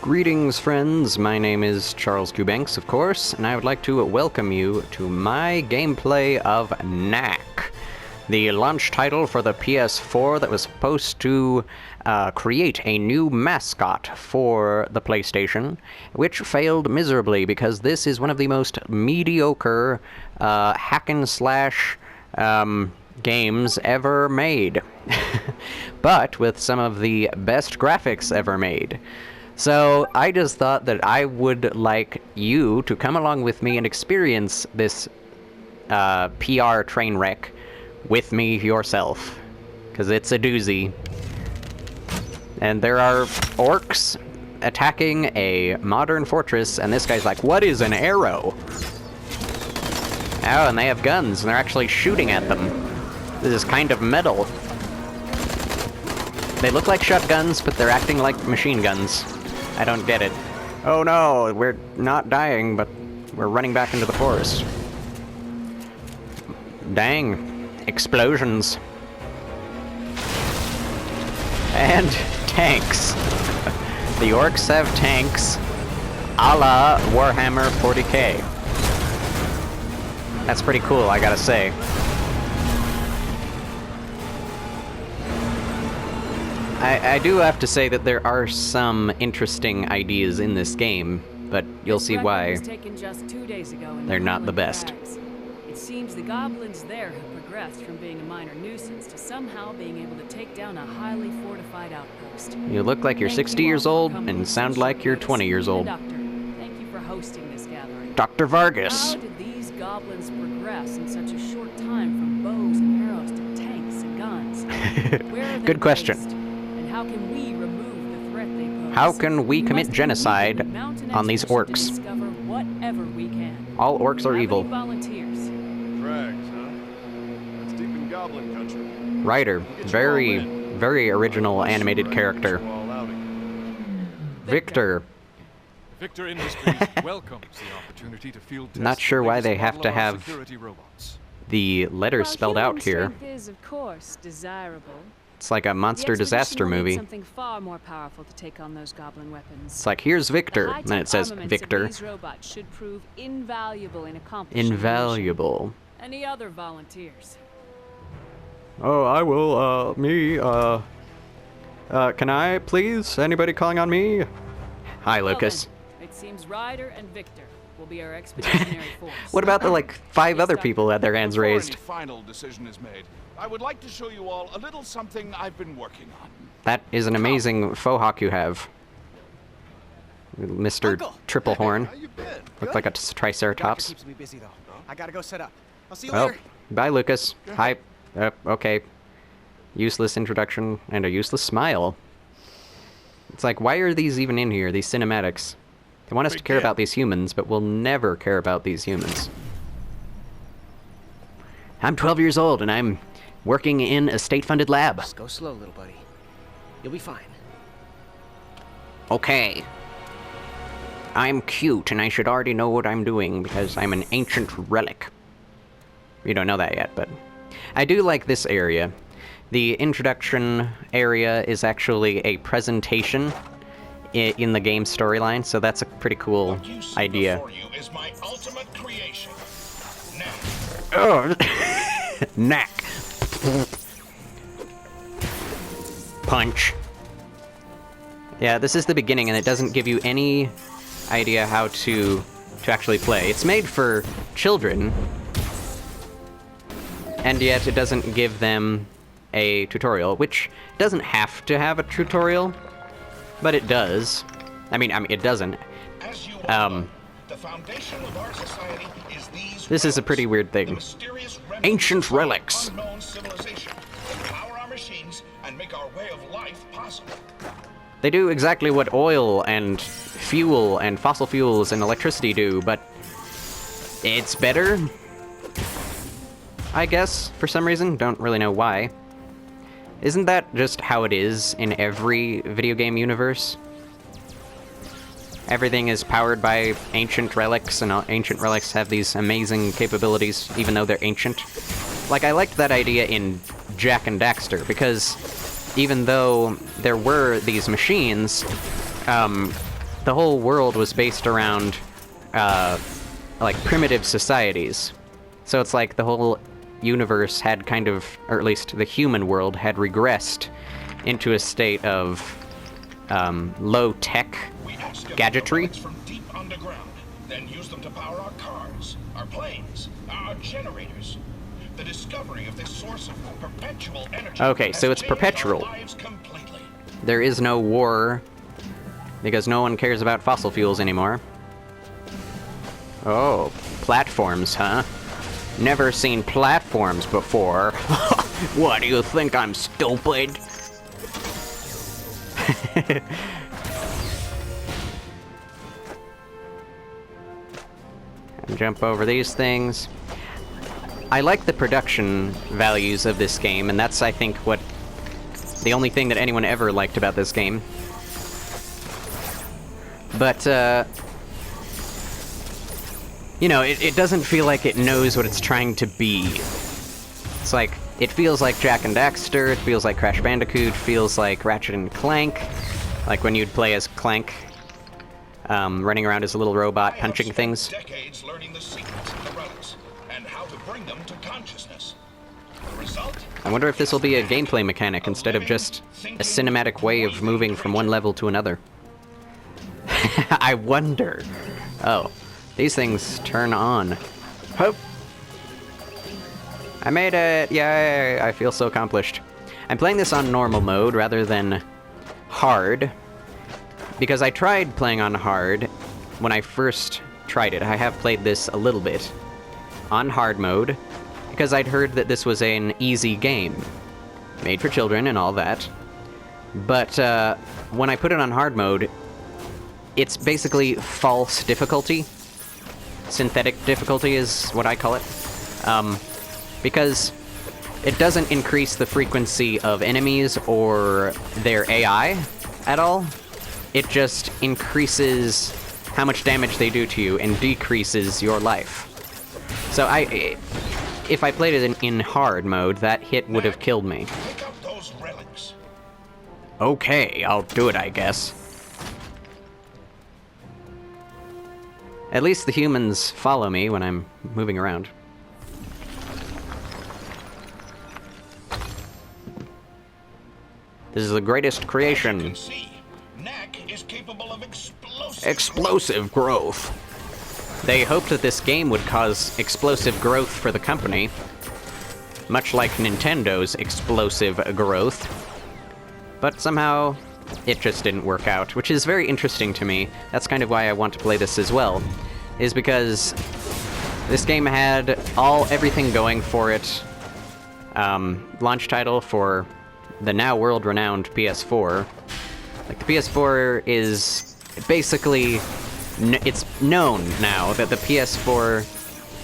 Greetings, friends. My name is Charles Kubanks, of course, and I would like to welcome you to my gameplay of Knack, the launch title for the PS4 that was supposed to create a new mascot for the PlayStation, which failed miserably because this is one of the most mediocre hack-and-slash games ever made, but with some of the best graphics ever made. So I just thought that I would like you to come along with me and experience this PR train wreck with me yourself, because it's a doozy. And there are orcs attacking a modern fortress, and this guy's like, what is an arrow? Oh, and they have guns, and they're actually shooting at them. This is kind of metal. They look like shotguns, but they're acting like machine guns. I don't get it. Oh no, we're not dying, but we're running back into the forest. Dang. Explosions. And tanks. The orcs have tanks, a la Warhammer 40k. That's pretty cool, I gotta say. I do have to say that there are some interesting ideas in this game, but you'll see why they're not the best. It seems the goblins there have progressed from being a minor nuisance to somehow being able to take down a highly fortified outpost. You look like you're 60 years old and sound like you're 20 years old. Doctor, thank you for hosting this gathering. Dr. Vargas. How did these goblins progress in such a short time from bows and arrows to tanks and guns? Where are they Good question. based? How can we remove the threat they pose? How can we commit genocide on these orcs? Discover whatever we can. All orcs are evil. Volunteers. Drags, huh? That's deep in goblin country. Writer, very original animated character. Victor. Victor Industries welcomes the opportunity to field test Not sure why they the have to model have security robots. the letters spelled out here. Strength is, of course, desirable. It's like a monster disaster movie. Something far more powerful to take on those goblin weapons. It's like, here's Victor, and then it says Victor. These robots should prove invaluable in accomplishing Invaluable. Any other volunteers? Oh, I will, can I, please? Anybody calling on me? Hi, Lucas. Well, it seems Ryder and Victor will be our expeditionary force. What about the, like, 5 other people that had their hands raised? Before any final decision is made, I would like to show you all a little something I've been working on. That is an amazing faux hawk you have. Mr. Uncle. Triple Horn. How you been? Look like a triceratops. Keeps me busy though. I gotta go set up. I'll see you Oh, later. bye, Lucas. Hi. Okay. Useless introduction and a useless smile. It's like, why are these even in here, these cinematics? They want us to care about these humans, but we'll never care about these humans. I'm 12 years old, and I'm working in a state-funded lab. Just go slow, little buddy. You'll be fine. Okay. I'm cute, and I should already know what I'm doing, because I'm an ancient relic. You don't know that yet, but... I do like this area. The introduction area is actually a presentation in the game storyline, so that's a pretty cool idea. Before you is my ultimate creation. Now, Oh, Knack. Punch. Yeah, this is the beginning, and it doesn't give you any idea how to actually play. It's made for children, and yet it doesn't give them a tutorial, which doesn't have to have a tutorial, but it does. I mean, it doesn't. as you all know, the foundation of our society is these This is a relics, pretty weird the thing. mysterious Ancient remnants of relics. unknown civilization that power our machines and make our way of life possible. They do exactly what oil and fuel and fossil fuels and electricity do, but it's better, I guess, for some reason. Don't really know why. Isn't that just how it is in every video game universe? Everything is powered by ancient relics, and ancient relics have these amazing capabilities, even though they're ancient. Like, I liked that idea in Jak and Daxter, because even though there were these machines, the whole world was based around, like, primitive societies. So it's like the whole universe had kind of, or at least the human world had regressed into a state of, low-tech We excavate gadgetry. the relics from deep underground, then use them to power our cars, our planes, our generators. The discovery of this source of perpetual energy. Okay, has so it's changed perpetual. our lives completely. There is no war, because no one cares about fossil fuels anymore. Oh, platforms, huh? Never seen platforms before. What, do you think I'm stupid? And jump over these things. I like the production values of this game, and that's, I think, what the only thing that anyone ever liked about this game. But, you know, it doesn't feel like it knows what it's trying to be. It's like, it feels like Jak and Daxter, it feels like Crash Bandicoot, feels like Ratchet and Clank, like when you'd play as Clank, running around as a little robot, punching I have things. spent decades learning the secrets of the relics and how to bring them to consciousness. The result? I wonder if this will be a gameplay mechanic instead of just a cinematic way of moving from one level to another. I wonder. Oh, these things turn on. Hope. I made it! Yay! I feel so accomplished. I'm playing this on normal mode rather than hard, because I tried playing on hard when I first tried it. I have played this a little bit on hard mode, because I'd heard that this was an easy game, made for children and all that. But when I put it on hard mode, it's basically false difficulty. Synthetic difficulty is what I call it. Because it doesn't increase the frequency of enemies or their AI at all. It just increases how much damage they do to you and decreases your life. So if I played it in hard mode, that hit would have killed me. Pick up those relics. Okay, I'll do it, I guess. At least the humans follow me when I'm moving around. This is the greatest You creation. can see, KNACK is capable of Explosive growth. They hoped that this game would cause explosive growth for the company, much like Nintendo's explosive growth. But somehow, it just didn't work out, which is very interesting to me. That's kind of why I want to play this as well, is because this game had everything going for it. Launch title for the now world-renowned PS4. Like, the PS4 is basically... it's known now that the PS4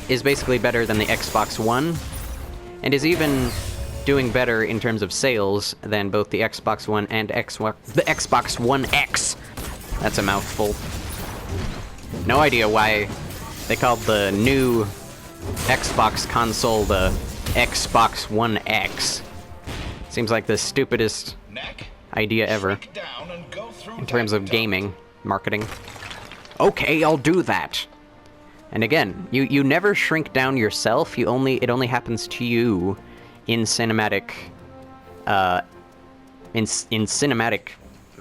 is basically better than the Xbox One, and is even doing better in terms of sales than both the Xbox One and the Xbox One X. That's a mouthful. No idea why they called the new Xbox console the Xbox One X. Seems like the stupidest idea ever in terms of gaming marketing. Okay, I'll do that. And again, you never shrink down yourself. It only happens to you in cinematic in cinematic,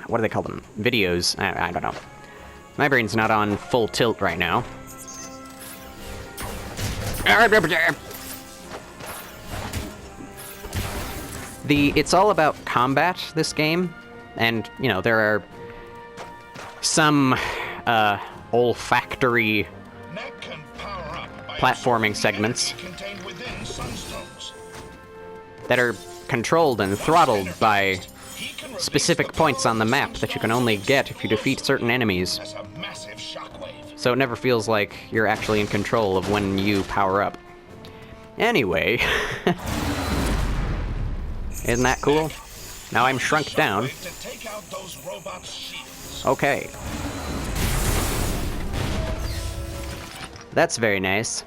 what do they call them? Videos. I don't know. My brain's not on full tilt right now. It's all about combat, this game, and, you know, there are some olfactory platforming segments that are controlled and throttled by specific points on the map that you can only get if you defeat certain enemies. So it never feels like you're actually in control of when you power up. Anyway... Isn't that cool? Now I'm shrunk down. Okay. That's very nice.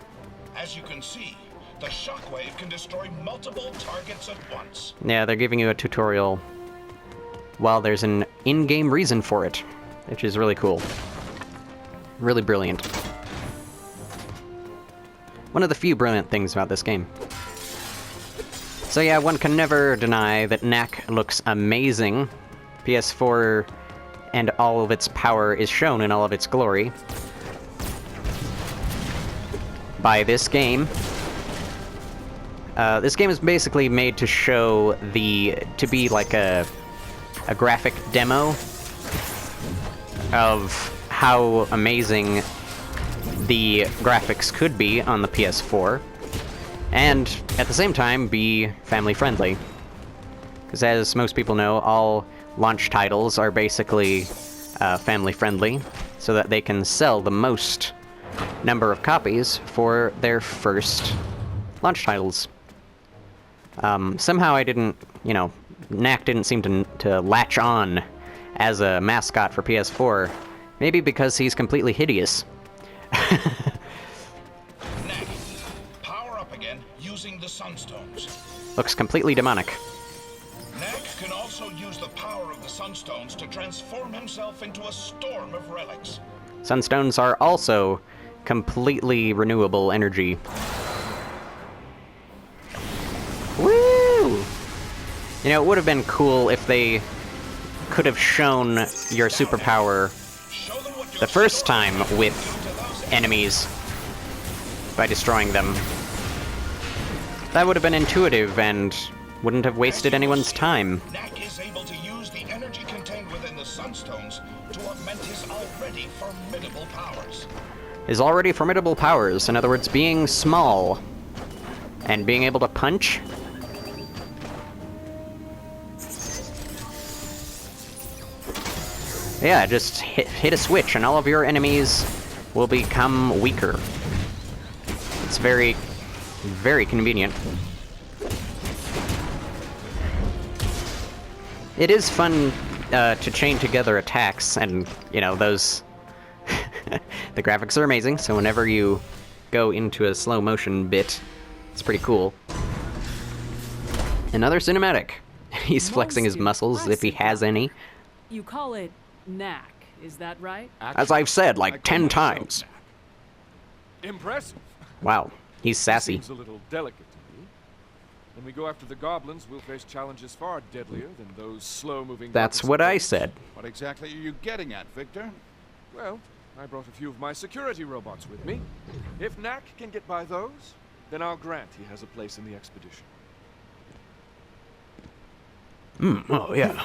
As you can see, the shockwave can destroy multiple targets at once. Yeah, they're giving you a tutorial while there's an in-game reason for it. which is really cool. Really brilliant. One of the few brilliant things about this game. So yeah, one can never deny that Knack looks amazing. PS4 and all of its power is shown in all of its glory by this game. This game is basically made to show to be like a graphic demo of how amazing the graphics could be on the PS4, and at the same time be family friendly. Because as most people know, all launch titles are basically family friendly, so that they can sell the most number of copies for their first launch titles. Somehow I didn't, you know, Knack didn't seem to latch on as a mascot for PS4. Maybe because he's completely hideous. Knack, power up again using the Sunstones. Looks completely demonic. Knack can also use the power of the Sunstones to transform himself into a storm of relics. Sunstones are also completely renewable energy. Woo! You know, it would have been cool if they could have shown your superpower the first time with enemies by destroying them. That would have been intuitive and wouldn't have wasted anyone's time. Knack is able to use the energy contained within the Sunstones to augment his already formidable powers. His already formidable powers, in other words, being small and being able to punch. Yeah, just hit a switch and all of your enemies will become weaker. It's very, very convenient. It is fun to chain together attacks, and, you know, those... the graphics are amazing, so whenever you go into a slow motion bit, it's pretty cool. Another cinematic. He's flexing his muscles, if he has any. You call it Knack, is that right? As I've said, like 10 times. Impressive. Wow, he's sassy. Seems a little delicate to me. When we go after the goblins, we'll face challenges far deadlier than those slow-moving... That's what I said. What exactly are you getting at, Victor? Well, I brought a few of my security robots with me. If Knack can get by those, then I'll grant he has a place in the expedition. Oh, yeah.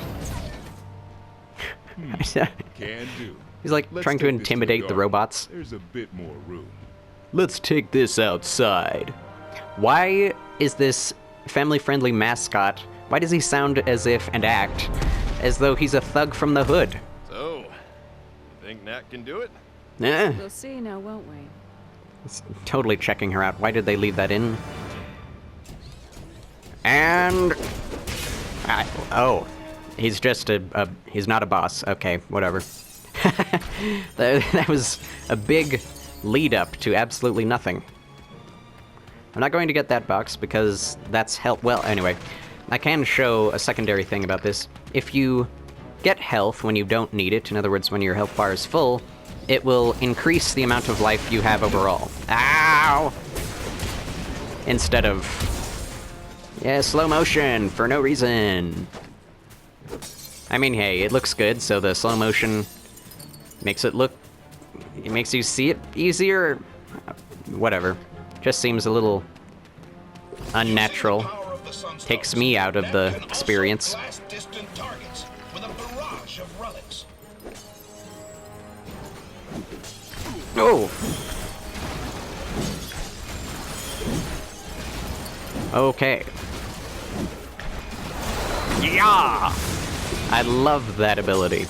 Can do. He's like Let's trying to take this intimidate the garden. robots. There's a bit more room. Let's take this outside. Why is this family-friendly mascot, why does he sound as if and act as though he's a thug from the hood? So, you think Knack can do it? We'll see now, won't we? It's totally checking her out. Why did they leave that in? And... oh. He's just he's not a boss. Okay, whatever. that was a big lead-up to absolutely nothing. I'm not going to get that box because that's health. Well, anyway, I can show a secondary thing about this. If you get health when you don't need it, in other words, when your health bar is full, it will increase the amount of life you have overall. Ow! Instead of... yeah, slow motion for no reason. I mean, hey, it looks good, so the slow motion makes it look... it makes you see it easier. Whatever. Just seems a little unnatural. Takes me out of the experience. Oh! Okay. Yeah! I love that ability.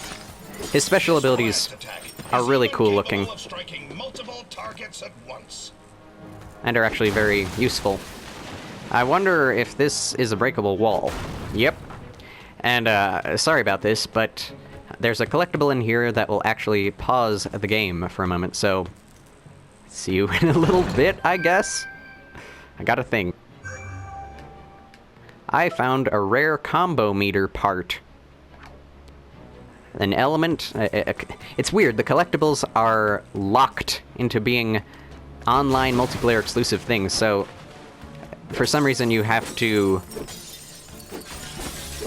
His special abilities are really cool looking. And are actually very useful. I wonder if this is a breakable wall. Yep. And, sorry about this, but there's a collectible in here that will actually pause the game for a moment, so... see you in a little bit, I guess? I got a thing. I found a rare combo meter part. an element. It's weird. The collectibles are locked into being online multiplayer exclusive things, so for some reason you have to...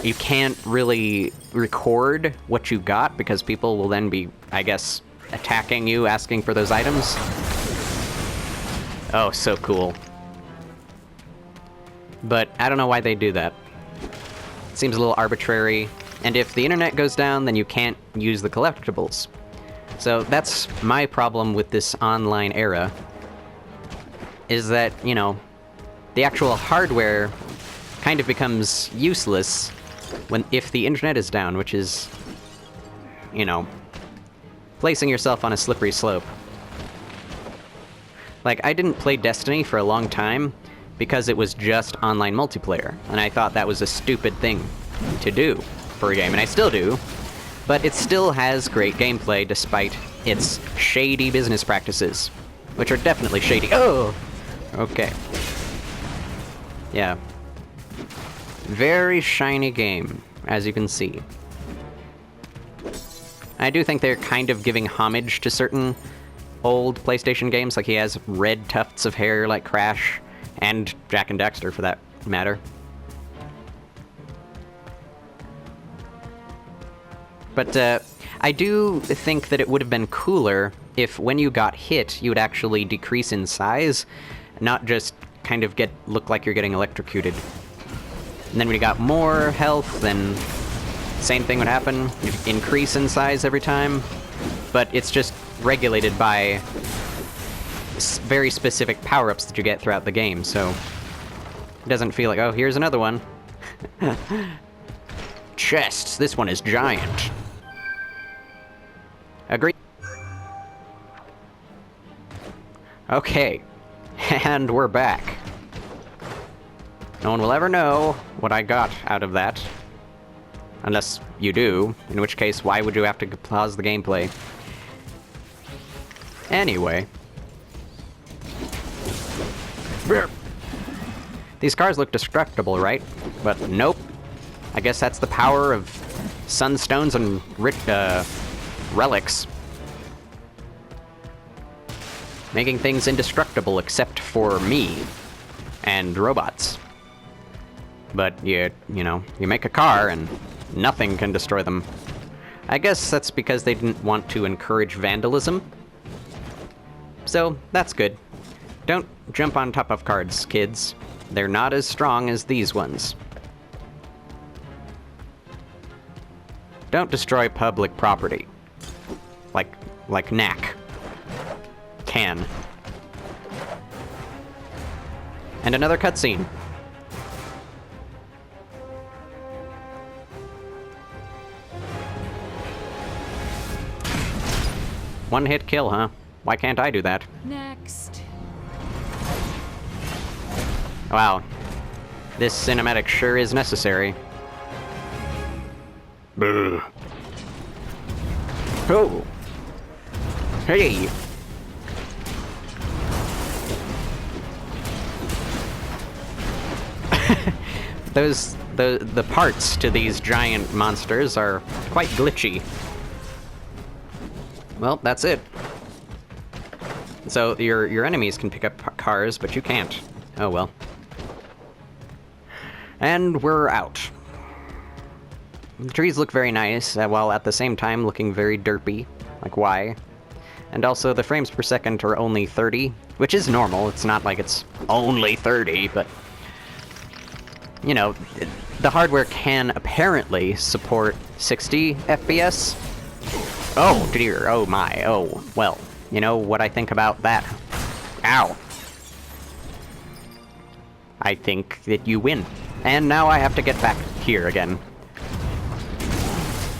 You can't really record what you got, because people will then be, I guess, attacking you, asking for those items. Oh, so cool. But I don't know why they do that. It seems a little arbitrary, and if the internet goes down, then you can't use the collectibles. So that's my problem with this online era, is that, you know, the actual hardware kind of becomes useless if the internet is down, which is, you know, placing yourself on a slippery slope. Like, I didn't play Destiny for a long time because it was just online multiplayer, and I thought that was a stupid thing to do for a game, and I still do, but it still has great gameplay despite its shady business practices, which are definitely shady. Oh! Okay. Yeah. Very shiny game, as you can see. I do think they're kind of giving homage to certain old PlayStation games, like he has red tufts of hair like Crash, and Jak and Daxter for that matter. But I do think that it would have been cooler if when you got hit, you would actually decrease in size, not just kind of look like you're getting electrocuted. And then when you got more health, then same thing would happen. You'd increase in size every time, but it's just regulated by very specific power-ups that you get throughout the game, so it doesn't feel like, oh, here's another one. Chests, this one is giant. Agree. Okay, and we're back. No one will ever know what I got out of that. Unless you do, in which case, why would you have to pause the gameplay? Anyway. These cars look destructible, right? But nope. I guess that's the power of sunstones and relics. Making things indestructible except for me and robots. But you know, you make a car and nothing can destroy them. I guess that's because they didn't want to encourage vandalism. So, that's good. Don't jump on top of cars, kids. They're not as strong as these ones. Don't destroy public property. Like Knack can. And another cutscene. One hit kill, huh? Why can't I do that? Next. Wow. This cinematic sure is necessary. Buh. Oh! Hey! The parts to these giant monsters are quite glitchy. Well, that's it. So your enemies can pick up cars, but you can't. Oh well. And we're out. The trees look very nice, while at the same time looking very derpy. Like, why? And also, the frames per second are only 30, which is normal. It's not like it's only 30, but... You know, the hardware can apparently support 60 FPS. Oh dear, oh my, oh, well, you know what I think about that? Ow. I think that you win. And now I have to get back here again.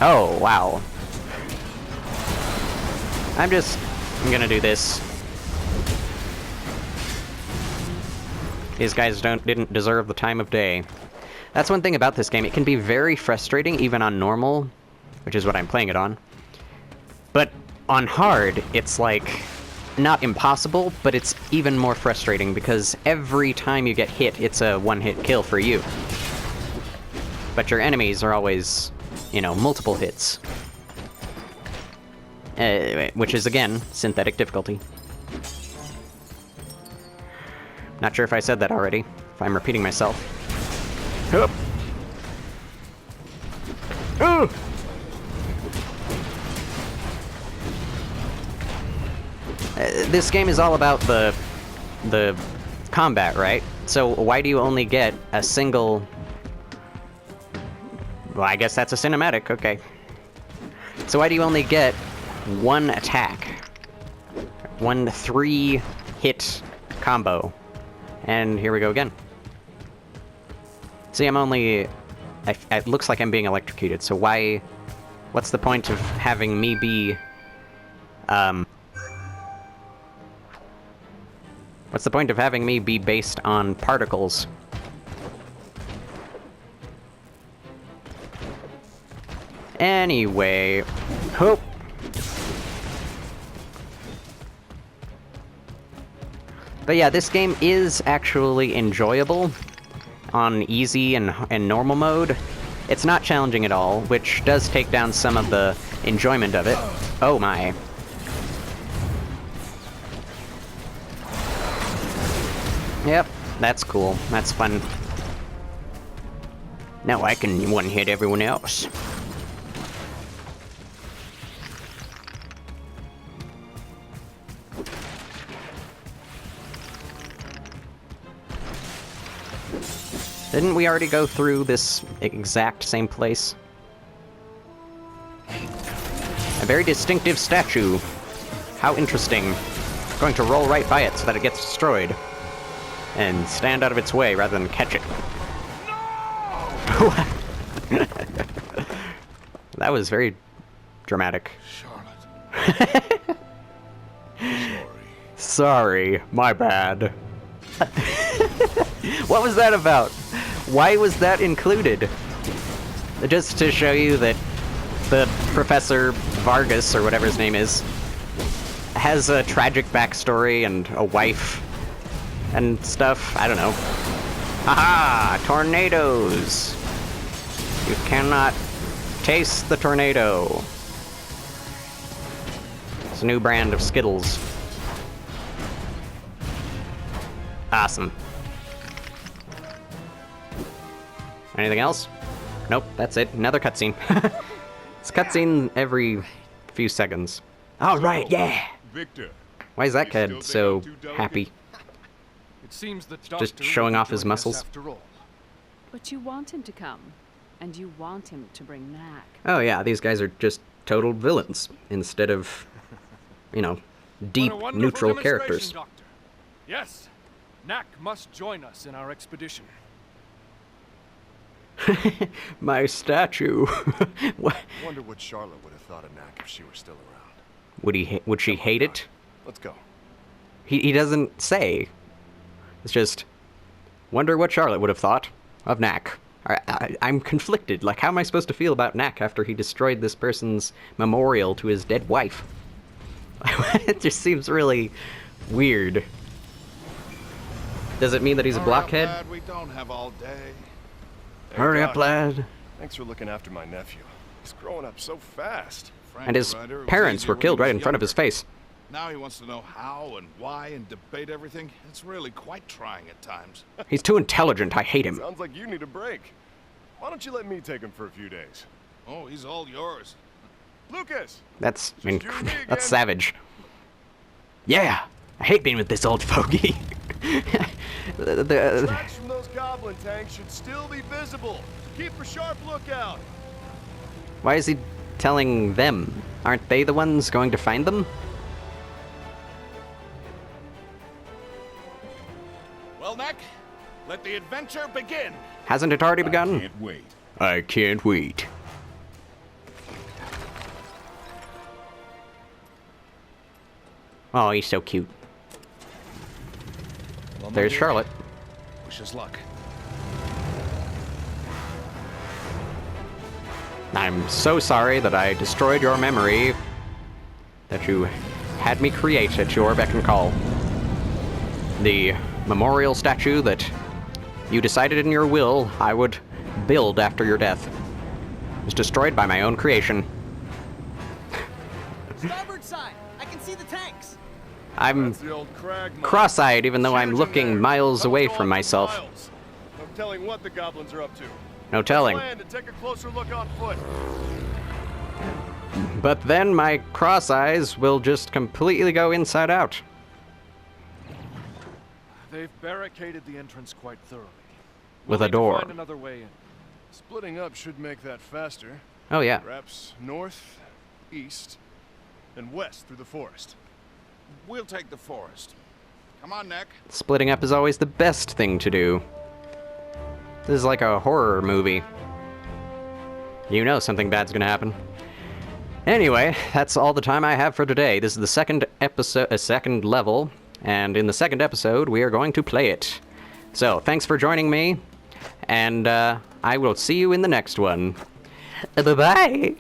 Oh, wow. I'm gonna do this. These guys didn't deserve the time of day. That's one thing about this game. It can be very frustrating, even on normal, which is what I'm playing it on. But on hard, it's like, not impossible, but it's even more frustrating because every time you get hit, it's a one-hit kill for you. But your enemies are always, you know, multiple hits. which is, again, synthetic difficulty. Not sure if I said that already, if I'm repeating myself. Hup. Ooh! This game is all about the combat, right? So why do you only get a single... Well, I guess that's a cinematic, okay. So why do you only get one attack? One 3-hit combo. And here we go again. See, I'm only... It looks like I'm being electrocuted, so why... What's the point of having me be... What's the point of having me be based on particles? Anyway... Hope! But yeah, this game is actually enjoyable on easy and normal mode. It's not challenging at all, which does take down some of the enjoyment of it. Oh my. Yep, that's cool. That's fun. Now I can one-hit everyone else. Didn't we already go through this exact same place? A very distinctive statue. How interesting. I'm going to roll right by it so that it gets destroyed. And stand out of its way rather than catch it. No! That was very dramatic. Charlotte. Sorry, my bad. What was that about? Why was that included? Just to show you that the Professor Vargas, or whatever his name is, has a tragic backstory and a wife and stuff. I don't know. Haha! Tornadoes! You cannot taste the tornado. It's a new brand of Skittles. Awesome. Anything else? Nope, that's it. Another cutscene. It's cutscene every few seconds. All right, yeah. Victor. Why is that kid so happy? It seems that Just showing off his muscles. After all. But you want him to come, and you want him to bring Knack. Oh yeah, these guys are just total villains instead of, you know, deep, What a wonderful neutral demonstration, characters. Doctor. Yes, Knack must join us in our expedition. My statue. What? Wonder what Charlotte would have thought of Knack if she were still around. Would she hate it? Let's go. He doesn't say. It's just, wonder what Charlotte would have thought of Knack. I'm conflicted. Like, how am I supposed to feel about Knack after he destroyed this person's memorial to his dead wife? It just seems really weird. Does it mean that he's a blockhead? Lad, we don't have all day. Hurry up, lad. Thanks for looking after my nephew. He's growing up so fast. Frank And his Ryder, it was parents easier were when killed he was right in front of his younger. face. Now he wants to know how and why and debate everything. It's really quite trying at times. He's too intelligent. I hate him. Sounds like you need a break. Why don't you let me take him for a few days? Oh, he's all yours. Lucas! That's you and me again. that's savage. Yeah, I hate being with this old fogey. the Tracks from those goblin tanks should still be visible. Keep a sharp lookout. Why is he telling them? Aren't they the ones going to find them? Well, Knack, let the adventure begin. Hasn't it already begun? Can't wait. I can't wait. Oh, he's so cute. Well, There's my dear, Charlotte. Wish us luck. I'm so sorry that I destroyed your memory that you had me create at your beck and call. The memorial statue that you decided in your will I would build after your death was destroyed by my own creation. Starboard side! I can see the tanks! I'm That's the old crag mine. cross-eyed even though I'm Shooters in looking there. miles Don't away go from off myself. miles. No telling what the goblins are up to. No telling. Land and take a closer look on foot. But then my cross eyes will just completely go inside out. They've barricaded the entrance quite thoroughly. With We'll a need to door. find another way in. Splitting up should make that faster. Oh yeah. Perhaps north, east, and west through the forest. We'll take the forest. Come on, Knack. Splitting up is always the best thing to do. This is like a horror movie. You know something bad's gonna happen. Anyway, that's all the time I have for today. This is the second episode, second level, and in the second episode, we are going to play it. So, thanks for joining me, and I will see you in the next one. Bye-bye!